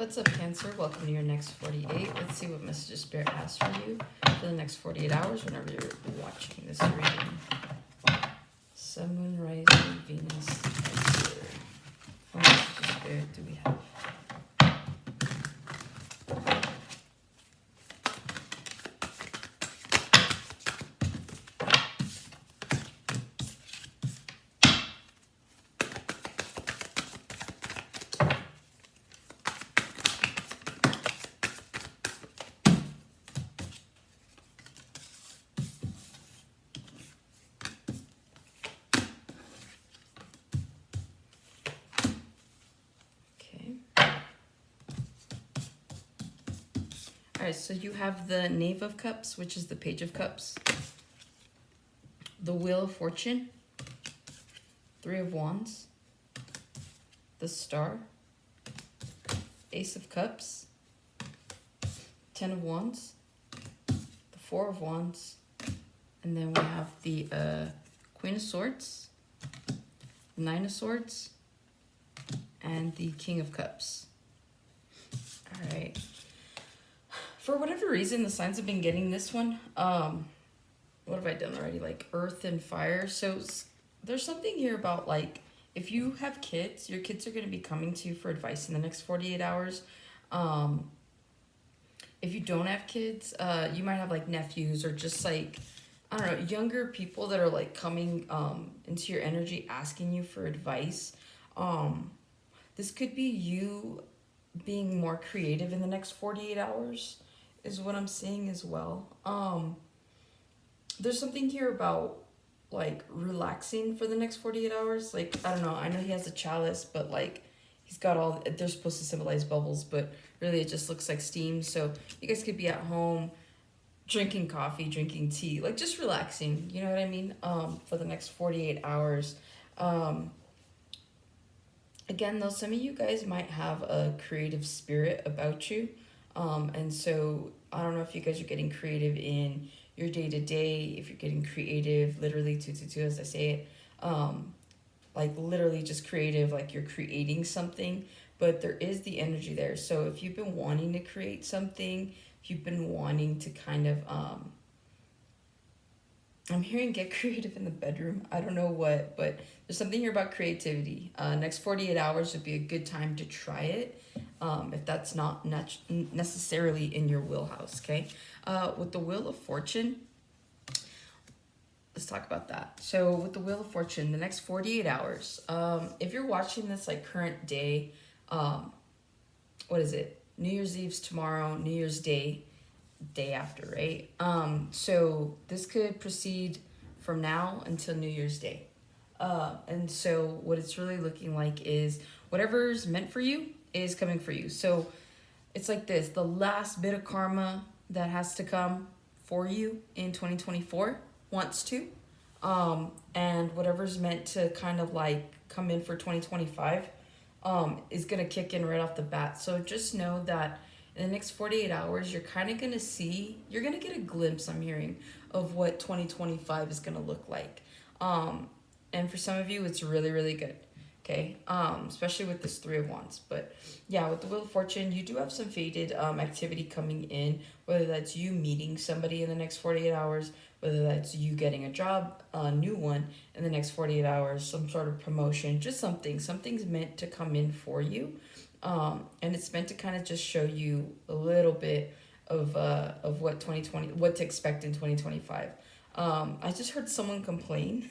What's up, Cancer? Welcome to your next 48. Let's see what Message of Spirit has for you for the next 48 hours whenever you're watching this reading. Sun, Moon, Rising, Venus, Cancer. What Message of Spirit do we have? Alright, so you have the Knave of Cups, which is the Page of Cups, the Wheel of Fortune, Three of Wands, the Star, Ace of Cups, Ten of Wands, the Four of Wands, and then we have the Queen of Swords, Nine of Swords, and the King of Cups. Alright. For whatever reason, the signs have been getting this one. What have I done already? Like earth and fire. So there's something here about like, if you have kids, your kids are going to be coming to you for advice in the next 48 hours. If you don't have kids, you might have like nephews or just like, I don't know, younger people that are like coming into your energy asking you for advice. This could be you being more creative in the next 48 hours. Is what I'm seeing as well. There's something here about like relaxing for the next 48 hours. Like, I don't know, I know he has a chalice, but like he's got all, they're supposed to symbolize bubbles, but really it just looks like steam. So you guys could be at home drinking coffee, drinking tea, like just relaxing, you know what I mean? For the next 48 hours. Again, though, some of you guys might have a creative spirit about you. And so I don't know if you guys are getting creative in your day-to-day, if you're getting creative, literally 222 as I say it, like literally just creative, like you're creating something, but there is the energy there. So if you've been wanting to create something, if you've been wanting to kind of, I'm hearing get creative in the bedroom. I don't know what, but there's something here about creativity. Next 48 hours would be a good time to try it. If that's not necessarily in your wheelhouse, okay? With the Wheel of Fortune, let's talk about that. So with the Wheel of Fortune, the next 48 hours, if you're watching this like current day, what is it? New Year's Eve's tomorrow, New Year's Day after, right? So this could proceed from now until New Year's Day. And so what it's really looking like is whatever's meant for you is coming for you. So it's like this, the last bit of karma that has to come for you in 2024 wants to. And whatever's meant to kind of like come in for 2025 is going to kick in right off the bat. So just know that in the next 48 hours, you're kind of going to see, you're going to get a glimpse, I'm hearing, of what 2025 is going to look like. And for some of you, it's really, really good. Okay, especially with this Three of Wands. But yeah, with the Wheel of Fortune, you do have some faded activity coming in, whether that's you meeting somebody in the next 48 hours, whether that's you getting a job, a new one in the next 48 hours, some sort of promotion, just something's meant to come in for you. And it's meant to kind of just show you a little bit of what 2020, what to expect in 2025. I just heard someone complain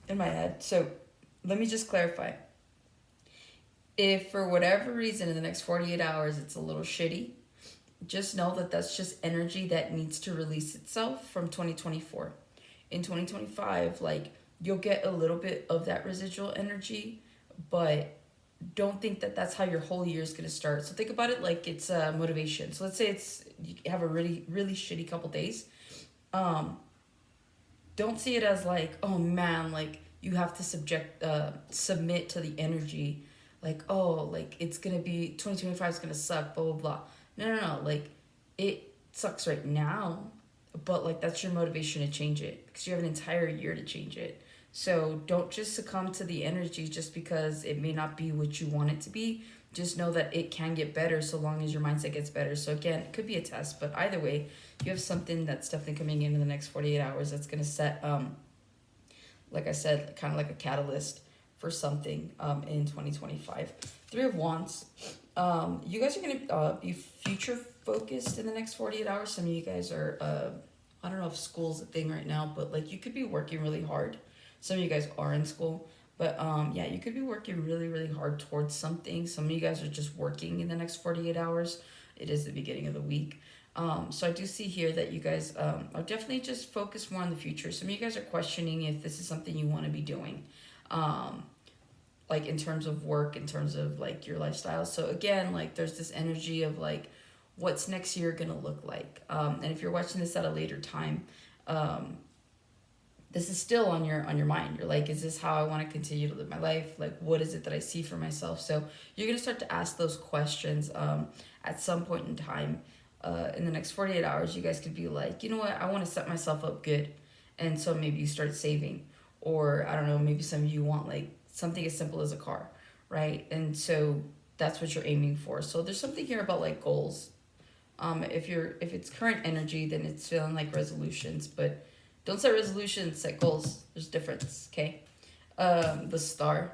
in my head. So let me just clarify. If for whatever reason in the next 48 hours it's a little shitty, just know that that's just energy that needs to release itself from 2024. In 2025, like you'll get a little bit of that residual energy, but don't think that that's how your whole year is going to start. So think about it like it's motivation. So let's say you have a really, really shitty couple days. Don't see it as like, oh man, like you have to submit to the energy. Like, oh, like it's going to be, 2025 is going to suck, blah, blah, blah. No. Like it sucks right now, but like that's your motivation to change it because you have an entire year to change it. So don't just succumb to the energy just because it may not be what you want it to be. Just know that it can get better so long as your mindset gets better. So again, it could be a test, but either way, you have something that's definitely coming in the next 48 hours that's going to set, like I said, kind of like a catalyst for something in 2025. Three of Wands. You guys are going to be future focused in the next 48 hours. Some of you guys are, I don't know if school's a thing right now, but like you could be working really hard. Some of you guys are in school. But yeah, you could be working really, really hard towards something. Some of you guys are just working in the next 48 hours. It is the beginning of the week. So I do see here that you guys are definitely just focused more on the future. Some of you guys are questioning if this is something you want to be doing. Like in terms of work, in terms of like your lifestyle. So again, like there's this energy of like, what's next year gonna look like? And if you're watching this at a later time, this is still on your mind. You're like, is this how I want to continue to live my life? Like, what is it that I see for myself? So you're gonna start to ask those questions at some point in time. In the next 48 hours, you guys could be like, you know what, I want to set myself up good, and so maybe you start saving, or I don't know, maybe some of you want like something as simple as a car, right? And so that's what you're aiming for. So there's something here about like goals. If it's current energy, then it's feeling like resolutions, but don't set resolutions, set goals. There's a difference, okay? The Star.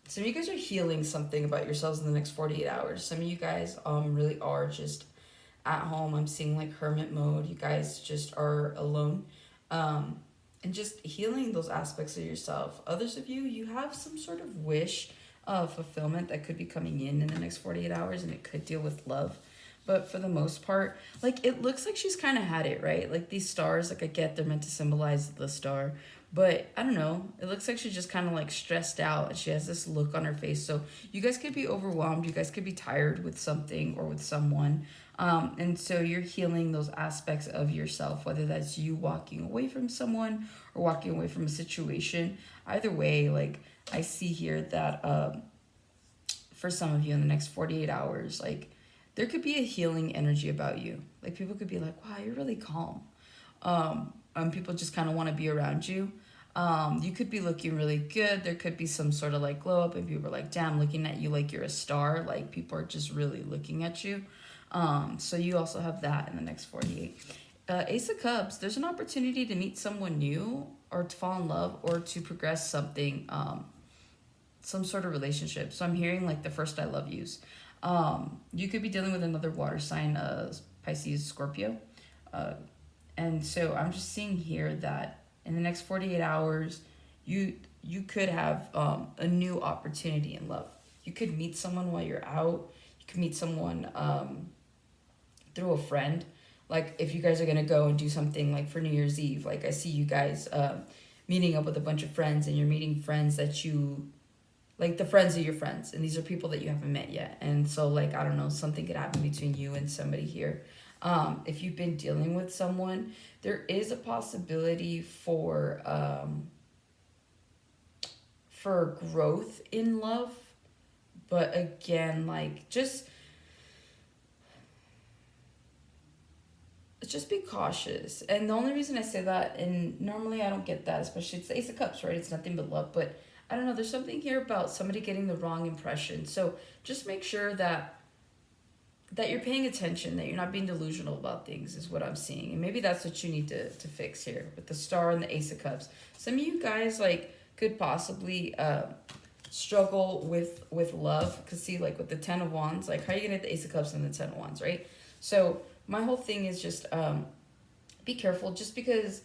Some of you guys are healing something about yourselves in the next 48 hours. Some of you guys really are just at home. I'm seeing like hermit mode. You guys just are alone. And just healing those aspects of yourself. Others of you, you have some sort of wish of fulfillment that could be coming in the next 48 hours, and it could deal with love. But for the most part, like it looks like she's kind of had it, right? Like these stars, like I get they're meant to symbolize the star, but I don't know. It looks like she's just kind of like stressed out, and she has this look on her face. So you guys could be overwhelmed. You guys could be tired with something or with someone. And so you're healing those aspects of yourself, whether that's you walking away from someone or walking away from a situation. Either way, like I see here that for some of you in the next 48 hours, like there could be a healing energy about you. Like people could be like, wow, you're really calm. And people just kind of want to be around you. You could be looking really good. There could be some sort of like glow up, and people are like, damn, looking at you like you're a star. Like people are just really looking at you. So you also have that in the next 48. Ace of Cups, there's an opportunity to meet someone new or to fall in love or to progress something, some sort of relationship. So I'm hearing like the first I love yous. You could be dealing with another water sign, Pisces, Scorpio. And so I'm just seeing here that in the next 48 hours, you could have a new opportunity in love. You could meet someone while you're out. You could meet someone through a friend. Like if you guys are gonna go and do something like for New Year's Eve, like I see you guys meeting up with a bunch of friends, and you're meeting friends that you like, the friends of your friends, and these are people that you haven't met yet. And so like I don't know, something could happen between you and somebody here. If you've been dealing with someone, there is a possibility for growth in love, but again, like just be cautious. And the only reason I say that, and normally I don't get that, especially it's the Ace of Cups, right? It's nothing but love, but I don't know, there's something here about somebody getting the wrong impression. So just make sure that you're paying attention, that you're not being delusional about things, is what I'm seeing. And maybe that's what you need to fix here with the Star and the Ace of Cups. Some of you guys like could possibly struggle with love, because see, like with the Ten of Wands, like how are you gonna get the Ace of Cups and the Ten of Wands, right? So my whole thing is just be careful, just because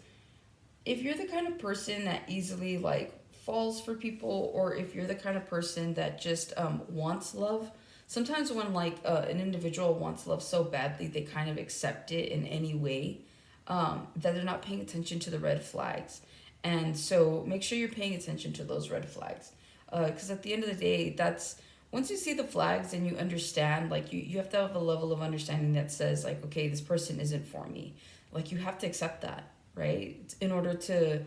if you're the kind of person that easily like falls for people, or if you're the kind of person that just wants love, sometimes when like an individual wants love so badly, they kind of accept it in any way, that they're not paying attention to the red flags. And so make sure you're paying attention to those red flags, because at the end of the day, that's once you see the flags and you understand, like you have to have a level of understanding that says like, okay, this person isn't for me. Like you have to accept that, right? In order to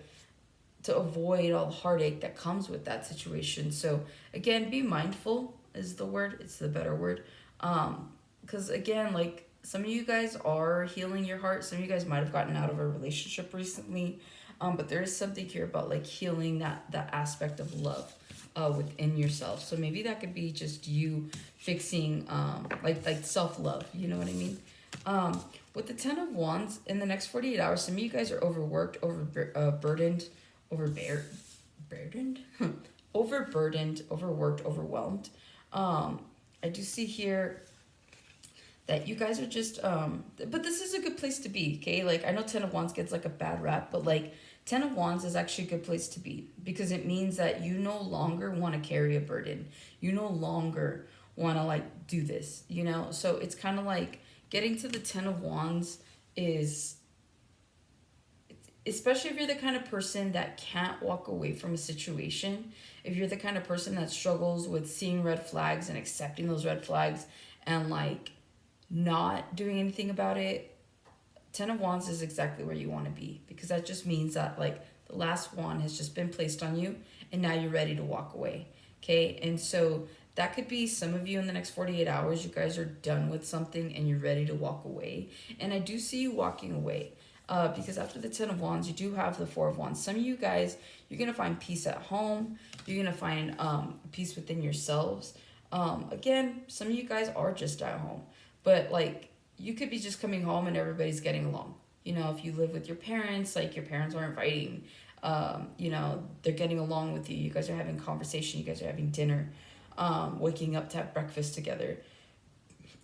avoid all the heartache that comes with that situation. So again, be mindful is the word. It's the better word. Because again, like some of you guys are healing your heart. Some of you guys might have gotten out of a relationship recently. But there is something here about like healing that aspect of love within yourself. So maybe that could be just you fixing like self-love, you know what I mean? With the 10 of Wands, in the next 48 hours, some of you guys are overworked, overburdened, burdened, overburdened, overworked, overwhelmed. I do see here that you guys are just but this is a good place to be, okay? Like, I know 10 of Wands gets like a bad rap, but like 10 of Wands is actually a good place to be, because it means that you no longer want to carry a burden. You no longer want to like do this, you know? So it's kind of like getting to the 10 of Wands is, especially if you're the kind of person that can't walk away from a situation, if you're the kind of person that struggles with seeing red flags and accepting those red flags and like not doing anything about it, 10 of Wands is exactly where you want to be, because that just means that like the last wand has just been placed on you and now you're ready to walk away. Okay, and so that could be some of you in the next 48 hours. You guys are done with something and you're ready to walk away. And I do see you walking away. Because after the 10 of Wands, you do have the 4 of Wands. Some of you guys, you're going to find peace at home. You're going to find peace within yourselves. Again, some of you guys are just at home. But, like, you could be just coming home and everybody's getting along. You know, if you live with your parents, like, your parents aren't fighting. You know, they're getting along with you. You guys are having conversation. You guys are having dinner. Waking up to have breakfast together.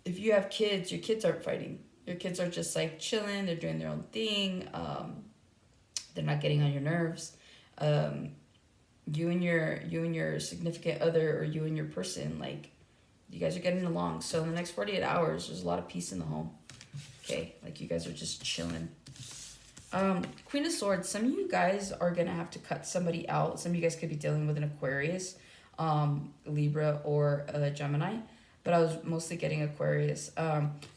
If you have kids, your kids aren't fighting. Your kids are just like chilling. They're doing their own thing. They're not getting on your nerves. You and your significant other, or you and your person, like, you guys are getting along. So in the next 48 hours, there's a lot of peace in the home. Okay, like you guys are just chilling. Queen of Swords. Some of you guys are gonna have to cut somebody out. Some of you guys could be dealing with an Aquarius, Libra, or a Gemini. But I was mostly getting Aquarius.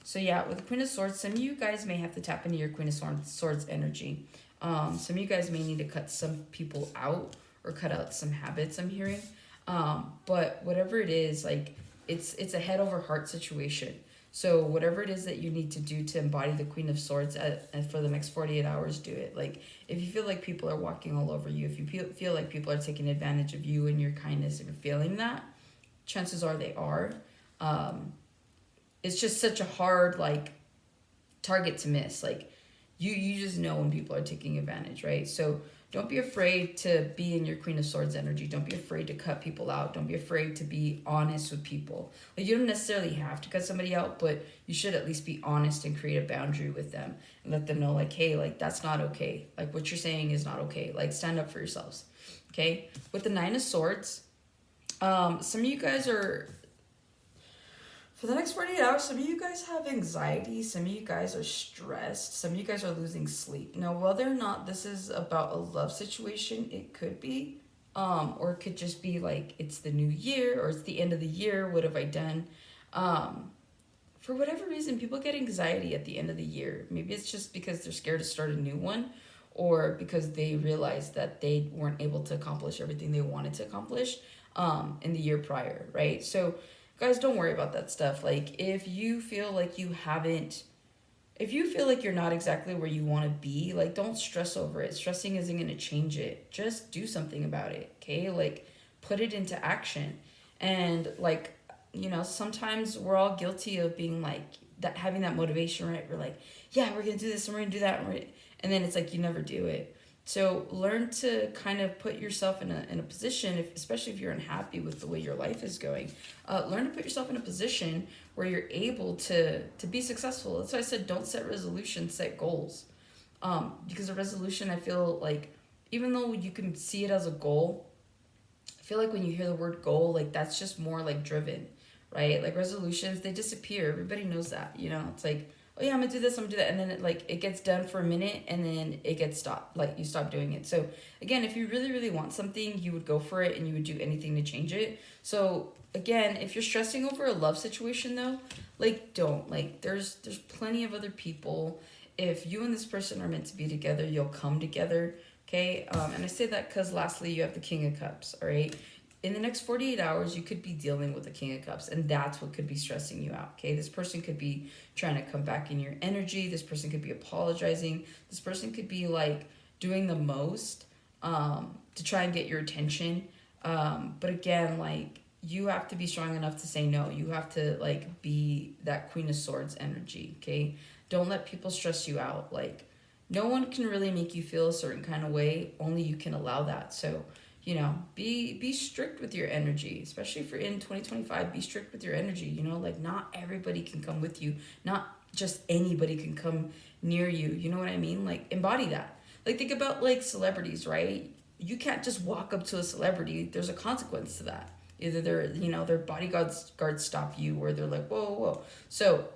So yeah, with the Queen of Swords, some of you guys may have to tap into your Queen of Swords energy. Some of you guys may need to cut some people out or cut out some habits, I'm hearing. But whatever it is, like, it's a head over heart situation. So whatever it is that you need to do to embody the Queen of Swords and for the next 48 hours, do it. Like, if you feel like people are walking all over you, if you feel like people are taking advantage of you and your kindness, if you're feeling that, chances are they are. It's just such a hard like target to miss. Like, you just know when people are taking advantage, right? So don't be afraid to be in your Queen of Swords energy. Don't be afraid to cut people out. Don't be afraid to be honest with people. Like, you don't necessarily have to cut somebody out, but you should at least be honest and create a boundary with them and let them know, like, hey, like, that's not okay. Like, what you're saying is not okay. Like, stand up for yourselves. Okay? With the 9 of Swords, some of you guys are, for the next 48 hours, some of you guys have anxiety. Some of you guys are stressed. Some of you guys are losing sleep. Now, whether or not this is about a love situation, it could be. Or it could just be like it's the new year or it's the end of the year. What have I done? For whatever reason, people get anxiety at the end of the year. Maybe it's just because they're scared to start a new one, or because they realize that they weren't able to accomplish everything they wanted to accomplish in the year prior, right? So, guys, don't worry about that stuff. Like, if you feel like you're not exactly where you want to be, like, don't stress over it. Stressing isn't going to change it. Just do something about it, okay? Like, put it into action. And, like, you know, sometimes we're all guilty of being, like, that, having that motivation, right? We're like, yeah, we're going to do this and we're going to do that. And then it's like you never do it. So learn to kind of put yourself in a position, especially if you're unhappy with the way your life is going, learn to put yourself in a position where you're able to be successful. That's why I said don't set resolutions, set goals. Because a resolution, I feel like, even though you can see it as a goal, I feel like when you hear the word goal, like, that's just more like driven, right? Like, resolutions, they disappear. Everybody knows that, you know? It's like, oh yeah, I'm gonna do this, I'm gonna do that, and then it gets done for a minute and then it gets stopped, like, you stop doing it. So again, if you really, really want something, you would go for it and you would do anything to change it. So again, if you're stressing over a love situation though, like, don't. Like, there's plenty of other people. If you and this person are meant to be together, you'll come together, okay? And I say that because lastly, you have the King of Cups, all right? In the next 48 hours, you could be dealing with the King of Cups, and that's what could be stressing you out, okay? This person could be trying to come back in your energy. This person could be apologizing. This person could be, like, doing the most to try and get your attention. But again, like, you have to be strong enough to say no. You have to like be that Queen of Swords energy, okay? Don't let people stress you out. Like, no one can really make you feel a certain kind of way. Only you can allow that. So, you know, be strict with your energy, especially for in 2025. Be strict with your energy. You know, like, not everybody can come with you. Not just anybody can come near you. You know what I mean? Like, embody that. Like, think about like celebrities, right? You can't just walk up to a celebrity. There's a consequence to that. Either their bodyguards stop you, or they're like, whoa, whoa, whoa. So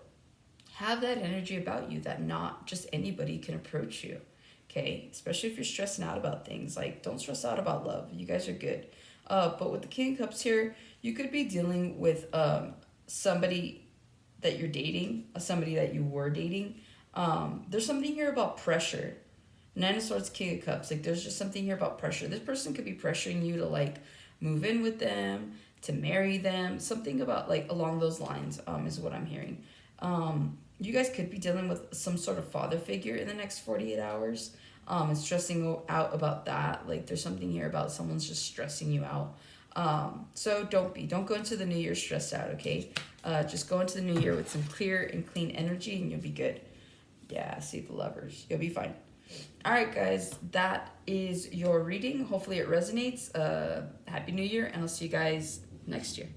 have that energy about you that not just anybody can approach you. Okay, especially if you're stressing out about things. Like, don't stress out about love. You guys are good. But with the King of Cups here, you could be dealing with somebody that you're dating, somebody that you were dating. There's something here about pressure. Nine of Swords, King of Cups. Like, there's just something here about pressure. This person could be pressuring you to like move in with them, to marry them. Something about like along those lines is what I'm hearing. You guys could be dealing with some sort of father figure in the next 48 hours. And stressing out about that. Like, there's something here about someone's just stressing you out. So don't go into the new year stressed out, okay? Just go into the new year with some clear and clean energy, and you'll be good. Yeah, see the Lovers. You'll be fine. All right, guys, that is your reading. Hopefully it resonates. Happy New Year, and I'll see you guys next year.